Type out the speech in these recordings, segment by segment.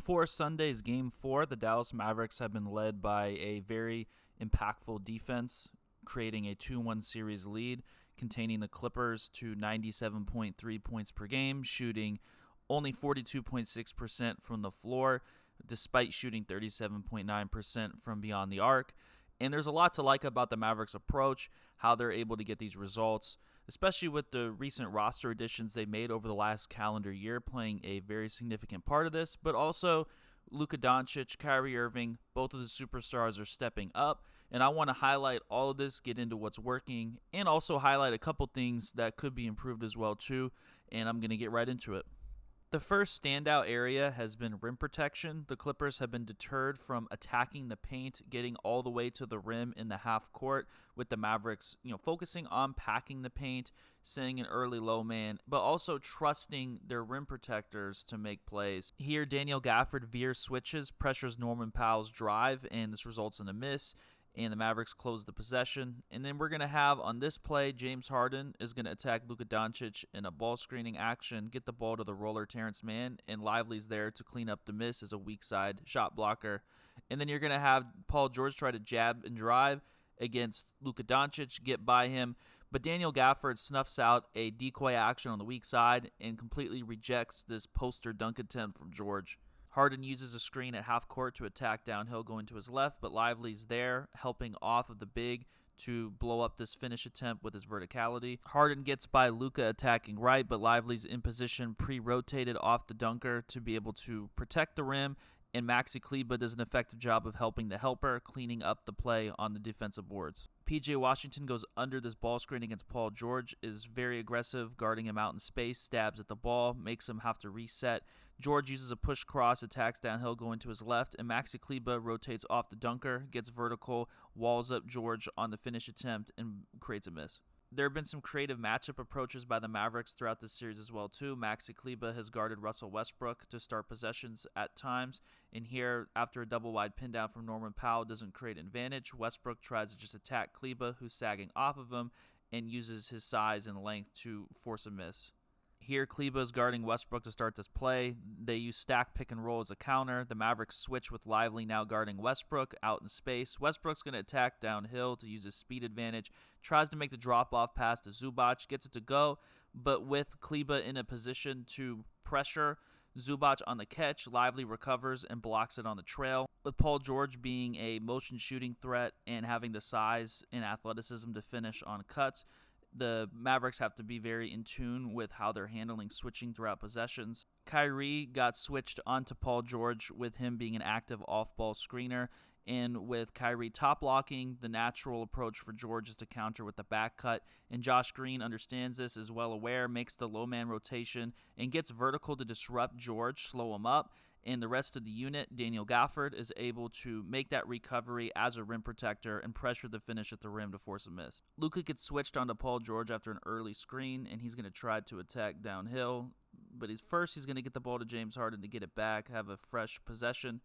Before Sunday's Game 4, the Dallas Mavericks have been led by a very impactful defense, creating a 2-1 series lead, containing the Clippers to 97.3 points per game, shooting only 42.6% from the floor, despite shooting 37.9% from beyond the arc. And there's a lot to like about the Mavericks' approach, how they're able to get these results, especially with the recent roster additions they made over the last calendar year, playing a very significant part of this. But also, Luka Doncic, Kyrie Irving, both of the superstars are stepping up. And I want to highlight all of this, get into what's working, and also highlight a couple things that could be improved as well, too. And I'm going to get right into it. The first standout area has been rim protection. The Clippers have been deterred from attacking the paint, getting all the way to the rim in the half court, with the Mavericks, focusing on packing the paint, sending an early low man, but also trusting their rim protectors to make plays. Here, Daniel Gafford veers switches, pressures Norman Powell's drive, and this results in a miss. And the Mavericks close the possession. And then we're going to have on this play, James Harden is going to attack Luka Doncic in a ball screening action, get the ball to the roller Terrence Mann, and Lively's there to clean up the miss as a weak side shot blocker. And then you're going to have Paul George try to jab and drive against Luka Doncic, get by him. But Daniel Gafford snuffs out a decoy action on the weak side and completely rejects this poster dunk attempt from George. Harden uses a screen at half court to attack downhill going to his left, but Lively's there helping off of the big to blow up this finish attempt with his verticality. Harden gets by Luka attacking right, but Lively's in position pre-rotated off the dunker to be able to protect the rim, and Maxi Kleber does an effective job of helping the helper, cleaning up the play on the defensive boards. P.J. Washington goes under this ball screen against Paul George, is very aggressive, guarding him out in space, stabs at the ball, makes him have to reset. George uses a push cross, attacks downhill going to his left, and Maxi Kleber rotates off the dunker, gets vertical, walls up George on the finish attempt, and creates a miss. There have been some creative matchup approaches by the Mavericks throughout this series as well, too. Maxi Kleber has guarded Russell Westbrook to start possessions at times. And here, after a double-wide pin down from Norman Powell doesn't create an advantage, Westbrook tries to just attack Kleber, who's sagging off of him, and uses his size and length to force a miss. Here, Kleber is guarding Westbrook to start this play. They use stack pick and roll as a counter. The Mavericks switch with Lively now guarding Westbrook out in space. Westbrook's going to attack downhill to use his speed advantage. Tries to make the drop-off pass to Zubac. Gets it to go, but with Kleber in a position to pressure Zubac on the catch, Lively recovers and blocks it on the trail. With Paul George being a motion shooting threat and having the size and athleticism to finish on cuts, the Mavericks have to be very in tune with how they're handling switching throughout possessions. Kyrie got switched onto Paul George with him being an active off-ball screener. And with Kyrie top blocking, the natural approach for George is to counter with the back cut. And Josh Green understands this, is well aware, makes the low man rotation, and gets vertical to disrupt George, slow him up. And the rest of the unit, Daniel Gafford, is able to make that recovery as a rim protector and pressure the finish at the rim to force a miss. Luka gets switched onto Paul George after an early screen, and he's going to try to attack downhill. But he's going to get the ball to James Harden to get it back, have a fresh possession.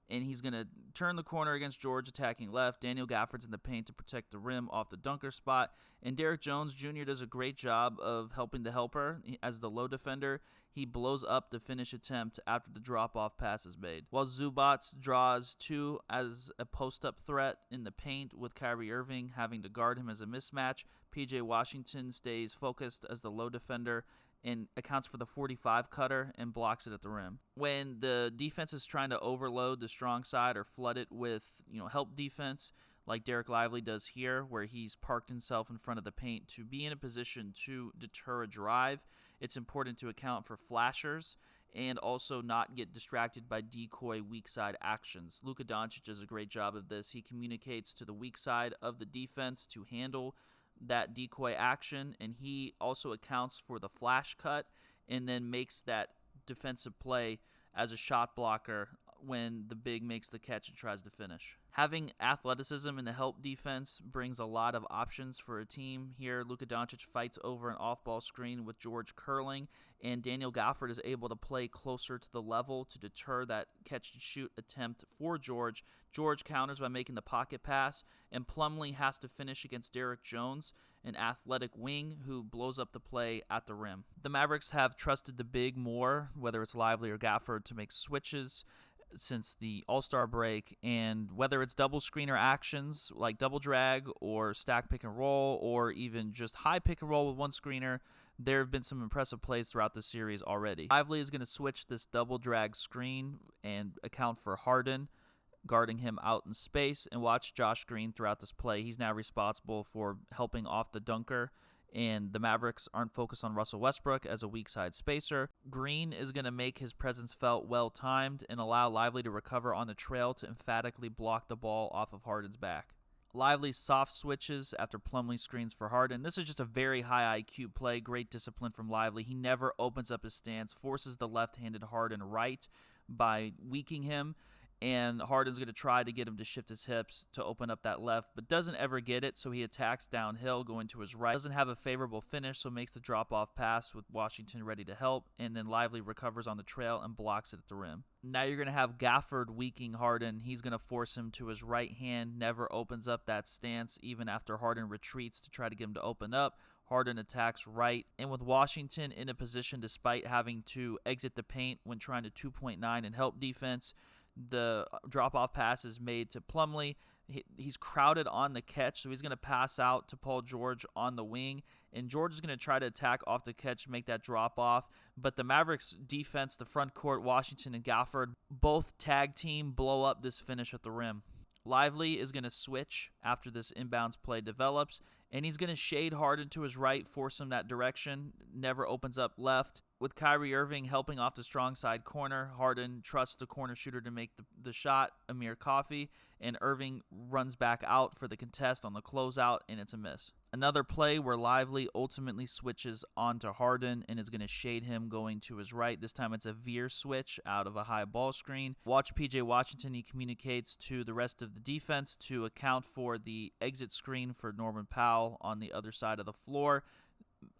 And he's going to turn the corner against George attacking left. Daniel Gafford's in the paint to protect the rim off the dunker spot. And Derrick Jones Jr. does a great job of helping the helper as the low defender. He blows up the finish attempt after the drop-off pass is made. While Zubac draws two as a post-up threat in the paint with Kyrie Irving having to guard him as a mismatch, P.J. Washington stays focused as the low defender and accounts for the 45 cutter and blocks it at the rim. When the defense is trying to overload the strong side or flood it with, help defense, like Derek Lively does here, where he's parked himself in front of the paint to be in a position to deter a drive, it's important to account for flashers and also not get distracted by decoy weak side actions. Luka Doncic does a great job of this. He communicates to the weak side of the defense to handle that decoy action, and he also accounts for the flash cut and then makes that defensive play as a shot blocker when the big makes the catch and tries to finish. Having athleticism in the help defense brings a lot of options for a team. Here, Luka Doncic fights over an off-ball screen with George curling, and Daniel Gafford is able to play closer to the level to deter that catch-and-shoot attempt for George. George counters by making the pocket pass, and Plumlee has to finish against Derrick Jones, an athletic wing who blows up the play at the rim. The Mavericks have trusted the big more, whether it's Lively or Gafford, to make switches since the All-Star break, and whether it's double screener actions like double drag or stack pick and roll or even just high pick and roll with one screener, there have been some impressive plays throughout the series already. Lively is going to switch this double drag screen and account for Harden, guarding him out in space, and watch Josh Green throughout this play. He's now responsible for helping off the dunker, and the Mavericks aren't focused on Russell Westbrook as a weak side spacer. Green is going to make his presence felt well-timed and allow Lively to recover on the trail to emphatically block the ball off of Harden's back. Lively soft switches after Plumlee screens for Harden. This is just a very high IQ play, great discipline from Lively. He never opens up his stance, forces the left-handed Harden right by weakening him, and Harden's going to try to get him to shift his hips to open up that left, but doesn't ever get it, so he attacks downhill, going to his right. Doesn't have a favorable finish, so makes the drop-off pass with Washington ready to help, and then Lively recovers on the trail and blocks it at the rim. Now you're going to have Gafford weakening Harden. He's going to force him to his right hand, never opens up that stance, even after Harden retreats to try to get him to open up. Harden attacks right, and with Washington in a position despite having to exit the paint when trying to 2.9 and help defense, the drop-off pass is made to Plumlee. He's crowded on the catch, so he's going to pass out to Paul George on the wing, and George is going to try to attack off the catch, make that drop-off, but the Mavericks defense, the front court, Washington and Gafford, both tag team blow up this finish at the rim. Lively is going to switch after this inbounds play develops, and he's going to shade Harden to his right, force him that direction, never opens up left. With Kyrie Irving helping off the strong side corner, Harden trusts the corner shooter to make the shot, Amir Coffey, and Irving runs back out for the contest on the closeout, and it's a miss. Another play where Lively ultimately switches onto Harden and is going to shade him going to his right. This time it's a veer switch out of a high ball screen. Watch PJ Washington. He communicates to the rest of the defense to account for the exit screen for Norman Powell on the other side of the floor,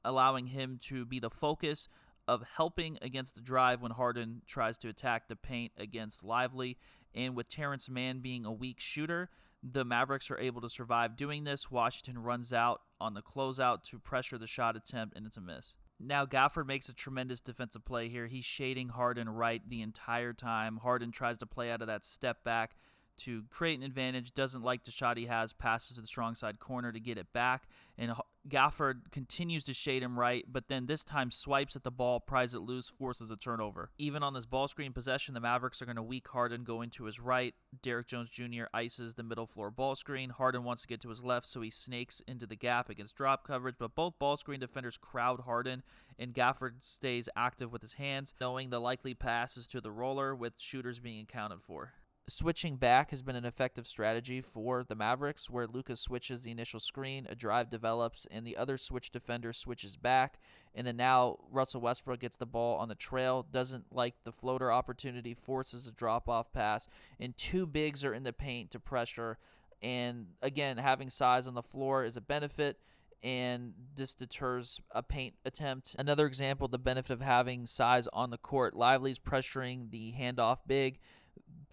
allowing him to be the focus of helping against the drive when Harden tries to attack the paint against Lively. And with Terrence Mann being a weak shooter, the Mavericks are able to survive doing this. Washington runs out on the closeout to pressure the shot attempt, and it's a miss. Now Gafford makes a tremendous defensive play here. He's shading Harden right the entire time. Harden tries to play out of that step back to create an advantage, doesn't like the shot he has, passes to the strong side corner to get it back, and Gafford continues to shade him right, but then this time swipes at the ball, pries it loose, forces a turnover. Even on this ball screen possession, the Mavericks are going to weak Harden going to his right. Derrick Jones Jr. ices the middle floor ball screen. Harden wants to get to his left, so he snakes into the gap against drop coverage, but both ball screen defenders crowd Harden, and Gafford stays active with his hands, knowing the likely pass is to the roller with shooters being accounted for. Switching back has been an effective strategy for the Mavericks, where Lucas switches the initial screen, a drive develops, and the other switch defender switches back. And then now Russell Westbrook gets the ball on the trail, doesn't like the floater opportunity, forces a drop-off pass, and two bigs are in the paint to pressure. And again, having size on the floor is a benefit, and this deters a paint attempt. Another example, the benefit of having size on the court. Lively's pressuring the handoff big.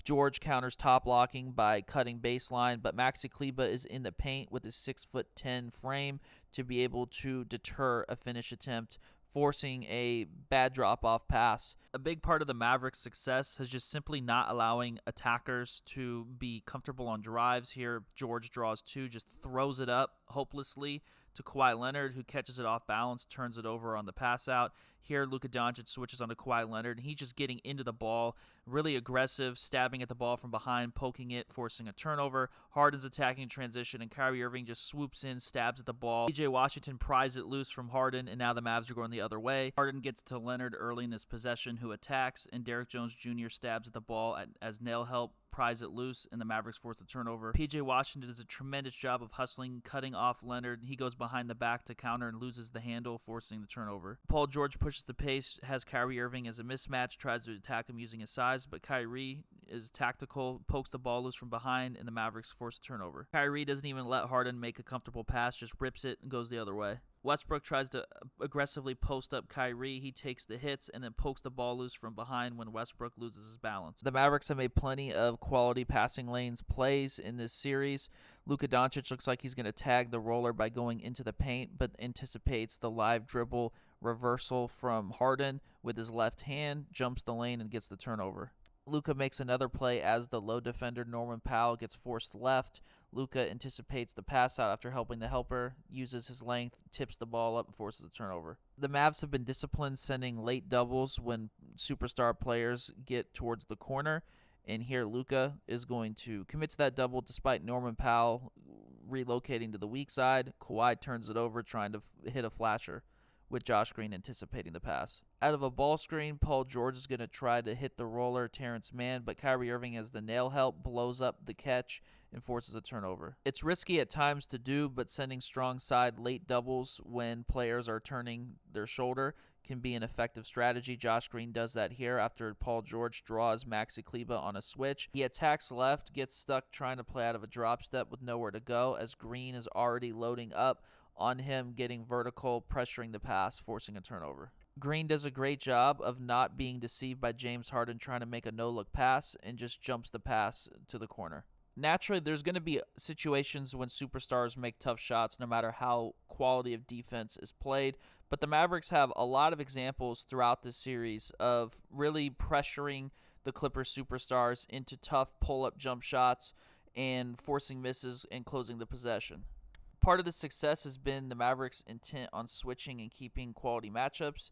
George counters top blocking by cutting baseline, but Maxi Kleber is in the paint with his 6'10" frame to be able to deter a finish attempt, forcing a bad drop-off pass. A big part of the Mavericks' success has just simply not allowing attackers to be comfortable on drives. Here, George draws two, just throws it up hopelessly to Kawhi Leonard, who catches it off balance, turns it over on the pass out. Here, Luka Doncic switches onto Kawhi Leonard, and he's just getting into the ball, really aggressive, stabbing at the ball from behind, poking it, forcing a turnover. Harden's attacking transition, and Kyrie Irving just swoops in, stabs at the ball. PJ Washington pries it loose from Harden, and now the Mavs are going the other way. Harden gets to Leonard early in this possession, who attacks, and Derrick Jones Jr. stabs at the ball as nail help, pries it loose, and the Mavericks force the turnover. PJ Washington does a tremendous job of hustling, cutting off Leonard. He goes behind the back to counter and loses the handle, forcing the turnover. Paul George pushes the pace, has Kyrie Irving as a mismatch, tries to attack him using his size, but Kyrie is tactical, pokes the ball loose from behind, and the Mavericks force a turnover. Kyrie doesn't even let Harden make a comfortable pass, just rips it and goes the other way. Westbrook tries to aggressively post up Kyrie. He takes the hits and then pokes the ball loose from behind when Westbrook loses his balance. The Mavericks have made plenty of quality passing lanes plays in this series. Luka Doncic looks like he's going to tag the roller by going into the paint, but anticipates the live dribble reversal from Harden with his left hand, jumps the lane, and gets the turnover. Luka makes another play as the low defender Norman Powell gets forced left. Luka anticipates the pass out after helping the helper, uses his length, tips the ball up, and forces a turnover. The Mavs have been disciplined sending late doubles when superstar players get towards the corner, and here Luka is going to commit to that double despite Norman Powell relocating to the weak side. Kawhi turns it over trying to hit a flasher, with Josh Green anticipating the pass. Out of a ball screen, Paul George is going to try to hit the roller Terrence Mann, but Kyrie Irving, as the nail help, blows up the catch and forces a turnover. It's risky at times to do, but sending strong side late doubles when players are turning their shoulder can be an effective strategy. Josh Green does that here after Paul George draws Maxi Kleber on a switch. He attacks left, gets stuck trying to play out of a drop step with nowhere to go, as Green is already loading up on him, getting vertical, pressuring the pass, forcing a turnover. Green does a great job of not being deceived by James Harden trying to make a no-look pass and just jumps the pass to the corner. Naturally, there's going to be situations when superstars make tough shots no matter how quality of defense is played, but the Mavericks have a lot of examples throughout this series of really pressuring the Clippers superstars into tough pull-up jump shots and forcing misses and closing the possession. Part of the success has been the Mavericks' intent on switching and keeping quality matchups.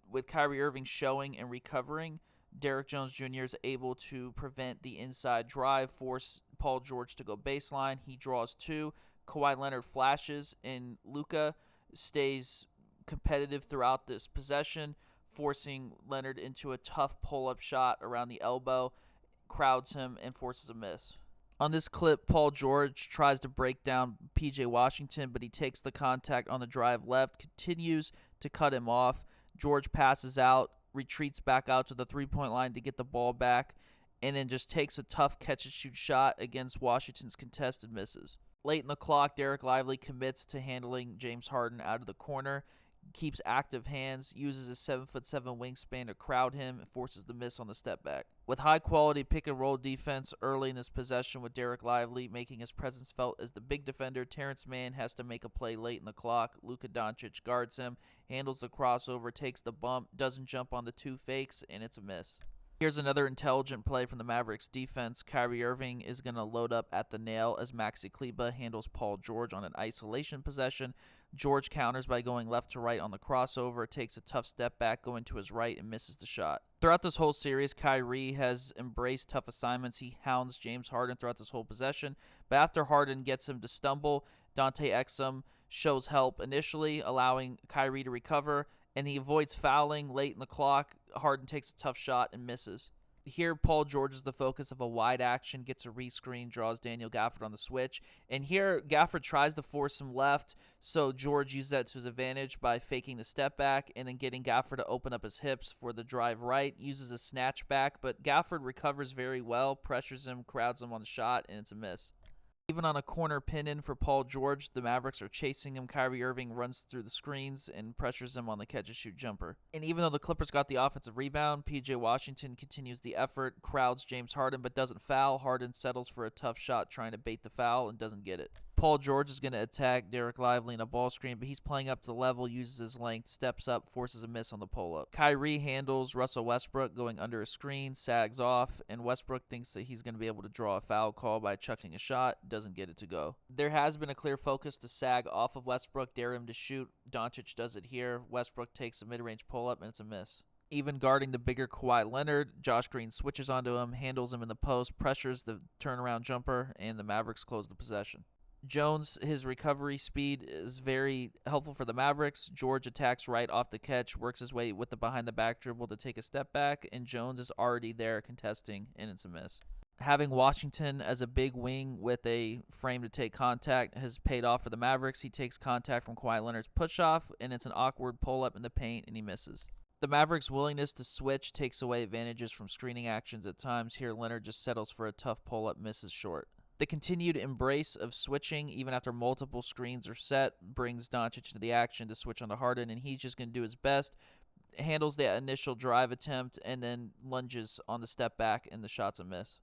With Kyrie Irving showing and recovering, Derrick Jones Jr. is able to prevent the inside drive, force Paul George to go baseline. He draws two. Kawhi Leonard flashes, and Luka stays competitive throughout this possession, forcing Leonard into a tough pull-up shot around the elbow, crowds him, and forces a miss. On this clip, Paul George tries to break down P.J. Washington, but he takes the contact on the drive left, continues to cut him off. George passes out, retreats back out to the three-point line to get the ball back, and then just takes a tough catch-and-shoot shot against Washington's contested misses. Late in the clock, Derek Lively commits to handling James Harden out of the corner, keeps active hands, uses his 7'7" wingspan to crowd him, and forces the miss on the step back. With high-quality pick-and-roll defense early in this possession with Derek Lively making his presence felt as the big defender, Terrence Mann has to make a play late in the clock. Luka Doncic guards him, handles the crossover, takes the bump, doesn't jump on the two fakes, and it's a miss. Here's another intelligent play from the Mavericks defense. Kyrie Irving is going to load up at the nail as Maxi Kleber handles Paul George on an isolation possession. George counters by going left to right on the crossover, takes a tough step back, going to his right, and misses the shot. Throughout this whole series, Kyrie has embraced tough assignments. He hounds James Harden throughout this whole possession, but after Harden gets him to stumble, Dante Exum shows help initially, allowing Kyrie to recover, and he avoids fouling late in the clock. Harden takes a tough shot and misses. Here, Paul George is the focus of a wide action, gets a rescreen, draws Daniel Gafford on the switch. And here, Gafford tries to force him left, so George uses that to his advantage by faking the step back and then getting Gafford to open up his hips for the drive right, uses a snatch back, but Gafford recovers very well, pressures him, crowds him on the shot, and it's a miss. Even on a corner pin-in for Paul George, the Mavericks are chasing him. Kyrie Irving runs through the screens and pressures him on the catch-and-shoot jumper. And even though the Clippers got the offensive rebound, P.J. Washington continues the effort, crowds James Harden, but doesn't foul. Harden settles for a tough shot trying to bait the foul and doesn't get it. Paul George is going to attack Derek Lively in a ball screen, but he's playing up to the level, uses his length, steps up, forces a miss on the pull-up. Kyrie handles Russell Westbrook going under a screen, sags off, and Westbrook thinks that he's going to be able to draw a foul call by chucking a shot, doesn't get it to go. There has been a clear focus to sag off of Westbrook, dare him to shoot. Doncic does it here. Westbrook takes a mid-range pull-up, and it's a miss. Even guarding the bigger Kawhi Leonard, Josh Green switches onto him, handles him in the post, pressures the turnaround jumper, and the Mavericks close the possession. Jones, his recovery speed is very helpful for the Mavericks. George attacks right off the catch, works his way with the behind-the-back dribble to take a step back, and Jones is already there contesting, and it's a miss. Having Washington as a big wing with a frame to take contact has paid off for the Mavericks. He takes contact from Kawhi Leonard's push-off, and it's an awkward pull-up in the paint, and he misses. The Mavericks' willingness to switch takes away advantages from screening actions at times. Here, Leonard just settles for a tough pull-up, misses short. The continued embrace of switching, even after multiple screens are set, brings Doncic into the action to switch onto Harden, and he's just going to do his best, handles the initial drive attempt, and then lunges on the step back, and the shot's a miss.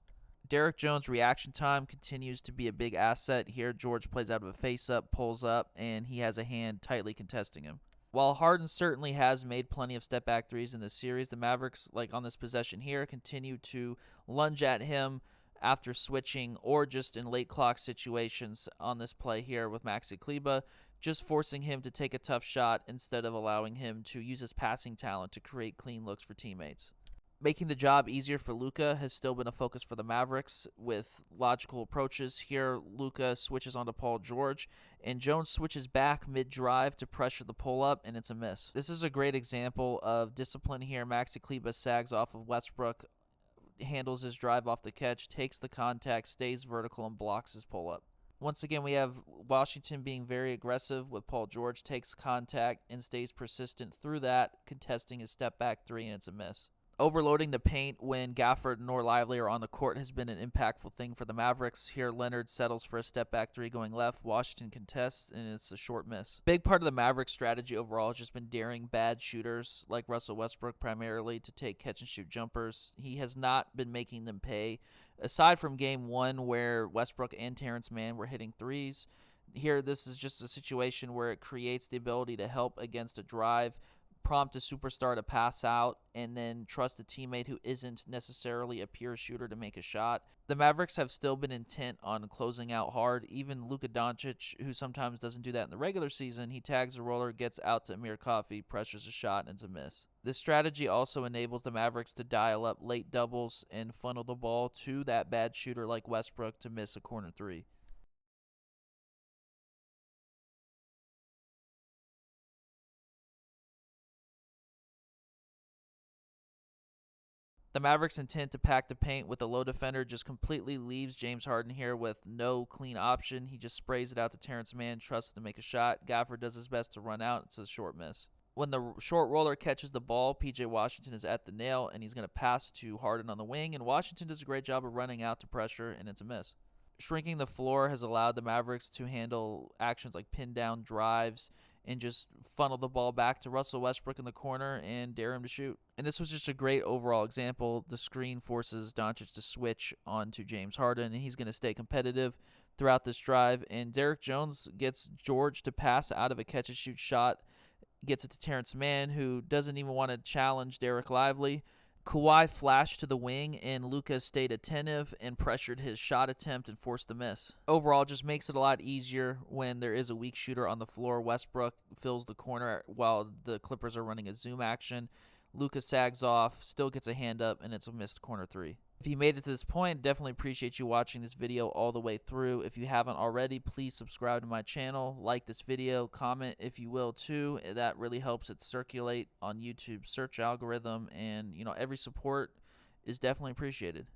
Derrick Jones' reaction time continues to be a big asset here. George plays out of a face-up, pulls up, and he has a hand tightly contesting him. While Harden certainly has made plenty of step-back threes in this series, the Mavericks, like on this possession here, continue to lunge at him after switching or just in late clock situations on this play here with Maxi Kleber, just forcing him to take a tough shot instead of allowing him to use his passing talent to create clean looks for teammates. Making the job easier for Luka has still been a focus for the Mavericks with logical approaches. Here, Luka switches onto Paul George, and Jones switches back mid-drive to pressure the pull-up, and it's a miss. This is a great example of discipline here. Maxi Kleber sags off of Westbrook, handles his drive off the catch, takes the contact, stays vertical, and blocks his pull-up. Once again, we have Washington being very aggressive with Paul George, takes contact, and stays persistent through that, contesting his step-back three, and it's a miss. Overloading the paint when Gafford nor Lively are on the court has been an impactful thing for the Mavericks. Here, Leonard settles for a step-back three going left. Washington contests, and it's a short miss. Big part of the Mavericks' strategy overall has just been daring bad shooters like Russell Westbrook primarily to take catch-and-shoot jumpers. He has not been making them pay. Aside from Game 1 where Westbrook and Terrence Mann were hitting threes, here this is just a situation where it creates the ability to help against a drive, prompt a superstar to pass out, and then trust a teammate who isn't necessarily a pure shooter to make a shot. The Mavericks have still been intent on closing out hard. Even Luka Doncic, who sometimes doesn't do that in the regular season, he tags a roller, gets out to Amir Coffey, pressures a shot, and it's a miss. This strategy also enables the Mavericks to dial up late doubles and funnel the ball to that bad shooter like Westbrook to miss a corner three. The Mavericks' intent to pack the paint with a low defender just completely leaves James Harden here with no clean option. He just sprays it out to Terrence Mann, trusts to make a shot. Gafford does his best to run out. It's a short miss. When the short roller catches the ball, P.J. Washington is at the nail, and he's going to pass to Harden on the wing, and Washington does a great job of running out to pressure, and it's a miss. Shrinking the floor has allowed the Mavericks to handle actions like pin-down drives and just funnel the ball back to Russell Westbrook in the corner and dare him to shoot. And this was just a great overall example. The screen forces Doncic to switch onto James Harden, and he's going to stay competitive throughout this drive. And Derrick Jones gets George to pass out of a catch-and-shoot shot, gets it to Terrence Mann, who doesn't even want to challenge Derek Lively. Kawhi flashed to the wing, and Luka stayed attentive and pressured his shot attempt and forced the miss. Overall, just makes it a lot easier when there is a weak shooter on the floor. Westbrook fills the corner while the Clippers are running a zoom action. Luka sags off, still gets a hand up, and it's a missed corner three. If you made it to this point, definitely appreciate you watching this video all the way through. If you haven't already, please subscribe to my channel, like this video, comment if you will too. That really helps it circulate on YouTube's search algorithm, and every support is definitely appreciated.